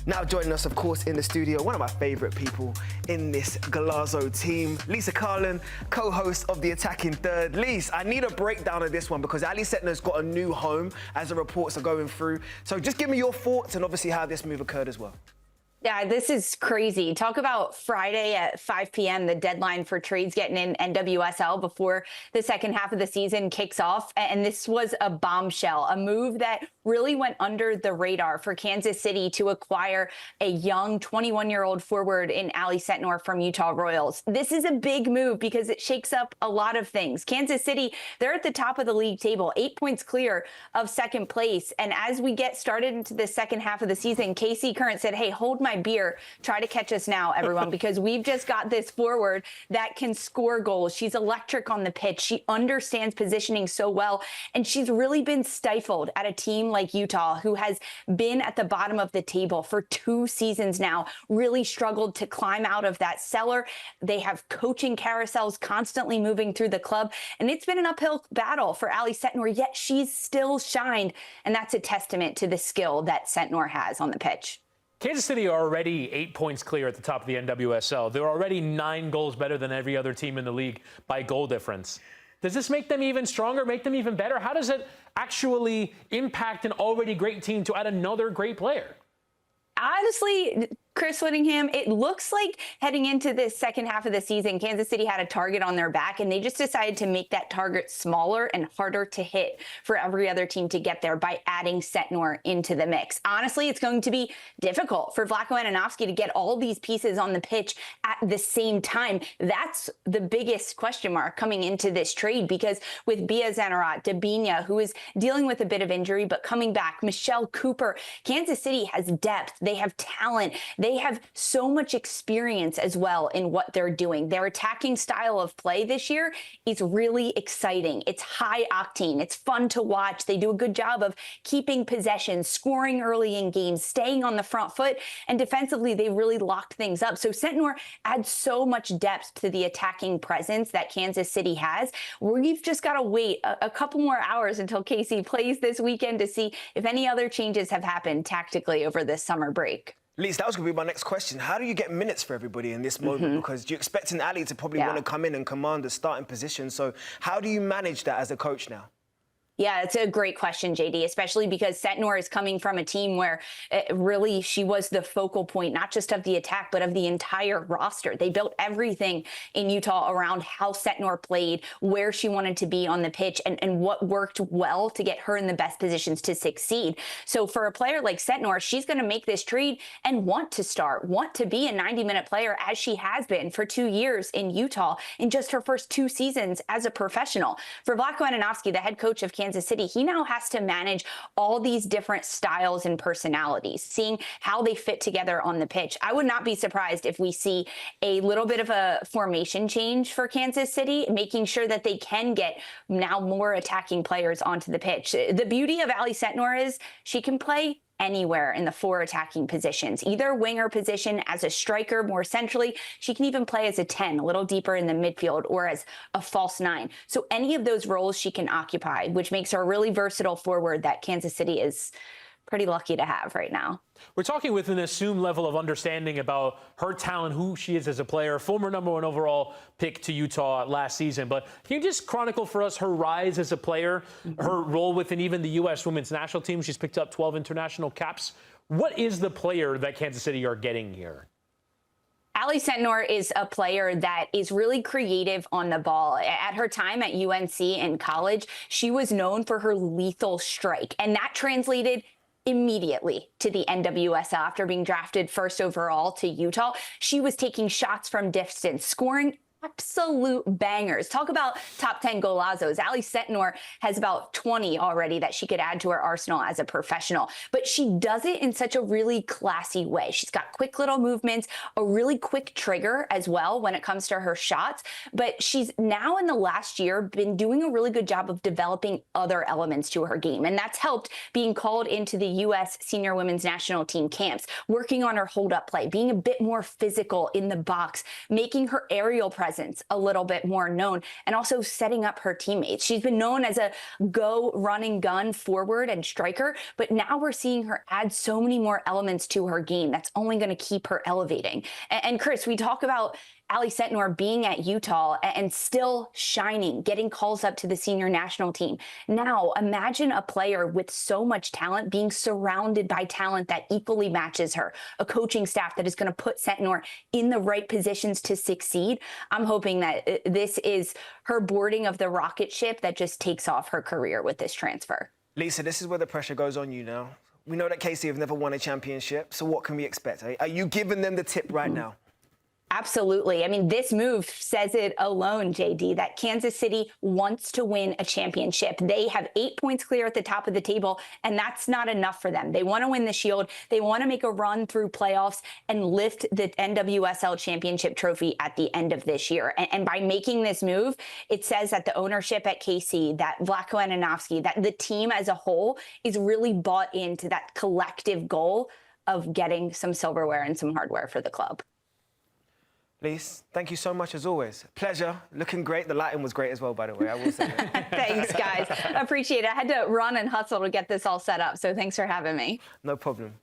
Now joining us, of course, in the studio, one of my favourite people in this Galazzo team, Lisa Carlin, co-host of The Attacking Third. Lisa, I need a breakdown of this one because Ally Sentnor's got a new home as the reports are going through. So just give me your thoughts and obviously how this move occurred as well. Yeah, this is crazy. Talk about Friday at 5 p.m., the deadline for trades getting in NWSL before the second half of the season kicks off. And this was a bombshell, a move that really went under the radar for Kansas City to acquire a young 21-year-old forward in Ally Sentnor from Utah Royals. This is a big move because it shakes up a lot of things. Kansas City, they're at the top of the league table, 8 points clear of second place. And as we get started into the second half of the season, Casey Current said, hey, hold my beer, try to catch us now, everyone, because we've just got this forward that can score goals. She's electric on the pitch. She understands positioning so well, and she's really been stifled at a team like Utah, who has been at the bottom of the table for 2 seasons now, really struggled to climb out of that cellar. They have coaching carousels constantly moving through the club, and it's been an uphill battle for Ally Sentnor, yet she's still shined, and that's a testament to the skill that Sentnor has on the pitch. Kansas City are already 8 points clear at the top of the NWSL. They're already 9 goals better than every other team in the league by goal difference. Does this make them even stronger, make them even better? How does it actually impact an already great team to add another great player? Honestly, Chris Wittyngham, it looks like heading into this second half of the season, Kansas City had a target on their back, and they just decided to make that target smaller and harder to hit for every other team to get there by adding Sentnor into the mix. Honestly, it's going to be difficult for Wittyngham to get all these pieces on the pitch at the same time. That's the biggest question mark coming into this trade, because with Bia Zanarat, Dabinia, who is dealing with a bit of injury but coming back, Michelle Cooper, Kansas City has depth. They have talent. They have so much experience as well in what they're doing. Their attacking style of play this year is really exciting. It's high octane. It's fun to watch. They do a good job of keeping possession, scoring early in games, staying on the front foot, and defensively, they really locked things up. So Sentnor adds so much depth to the attacking presence that Kansas City has. We've just got to wait a couple more hours until Casey plays this weekend to see if any other changes have happened tactically over this summer break. Lisa, that was going to be my next question. How do you get minutes for everybody in this moment? Because you're expecting Ally to probably want to come in and command the starting position. So how do you manage that as a coach now? Yeah, it's a great question, Jaydee, especially because Sentnor is coming from a team where really she was the focal point, not just of the attack, but of the entire roster. They built everything in Utah around how Sentnor played, where she wanted to be on the pitch, and what worked well to get her in the best positions to succeed. So for a player like Sentnor, she's going to make this trade and want to start, want to be a 90-minute player, as she has been for 2 years in Utah in just her first 2 seasons as a professional. For Wittyngham, the head coach of Kansas City, he now has to manage all these different styles and personalities, seeing how they fit together on the pitch. I would not be surprised if we see a little bit of a formation change for Kansas City, making sure that they can get now more attacking players onto the pitch. The beauty of Ally Sentnor is she can play anywhere in the 4 attacking positions, either winger position, as a striker more centrally. She can even play as a 10, a little deeper in the midfield, or as a false 9. So any of those roles she can occupy, which makes her a really versatile forward that Kansas City is pretty lucky to have right now. We're talking with an assumed level of understanding about her talent, who she is as a player, former #1 overall pick to Utah last season. But can you just chronicle for us her rise as a player, her role within even the U.S. women's national team? She's picked up 12 international caps. What is the player that Kansas City are getting here? Ally Sentnor is a player that is really creative on the ball. At her time at UNC in college, she was known for her lethal strike, and that translated immediately to the NWSL. After being drafted first overall to Utah, she was taking shots from distance, scoring absolute bangers. Talk about top 10 golazos. Ally Sentnor has about 20 already that she could add to her arsenal as a professional, but she does it in such a really classy way. She's got quick little movements, a really quick trigger as well when it comes to her shots, but she's now in the last year been doing a really good job of developing other elements to her game, and that's helped being called into the U.S. senior women's national team camps, working on her hold-up play, being a bit more physical in the box, making her aerial presence presence a little bit more known, and also setting up her teammates. She's been known as a go run and gun forward and striker, but now we're seeing her add so many more elements to her game that's only going to keep her elevating. And Chris, we talk about Ally Sentnor being at Utah and still shining, getting calls up to the senior national team. Now, imagine a player with so much talent being surrounded by talent that equally matches her, a coaching staff that is going to put Sentnor in the right positions to succeed. I'm hoping that this is her boarding of the rocket ship that just takes off her career with this transfer. Lisa, this is where the pressure goes on you now. We know that KC have never won a championship, so what can we expect? Are you giving them the tip right now? Absolutely. I mean, this move says it alone, Jaydee, that Kansas City wants to win a championship. They have 8 points clear at the top of the table, and that's not enough for them. They want to win the Shield. They want to make a run through playoffs and lift the NWSL championship trophy at the end of this year. And by making this move, it says that the ownership at KC, that Vlatko Ananovsky, that the team as a whole is really bought into that collective goal of getting some silverware and some hardware for the club. Lise, thank you so much as always. Pleasure. Looking great. The lighting was great as well, by the way. I will say that. Thanks, guys. Appreciate it. I had to run and hustle to get this all set up, so thanks for having me. No problem.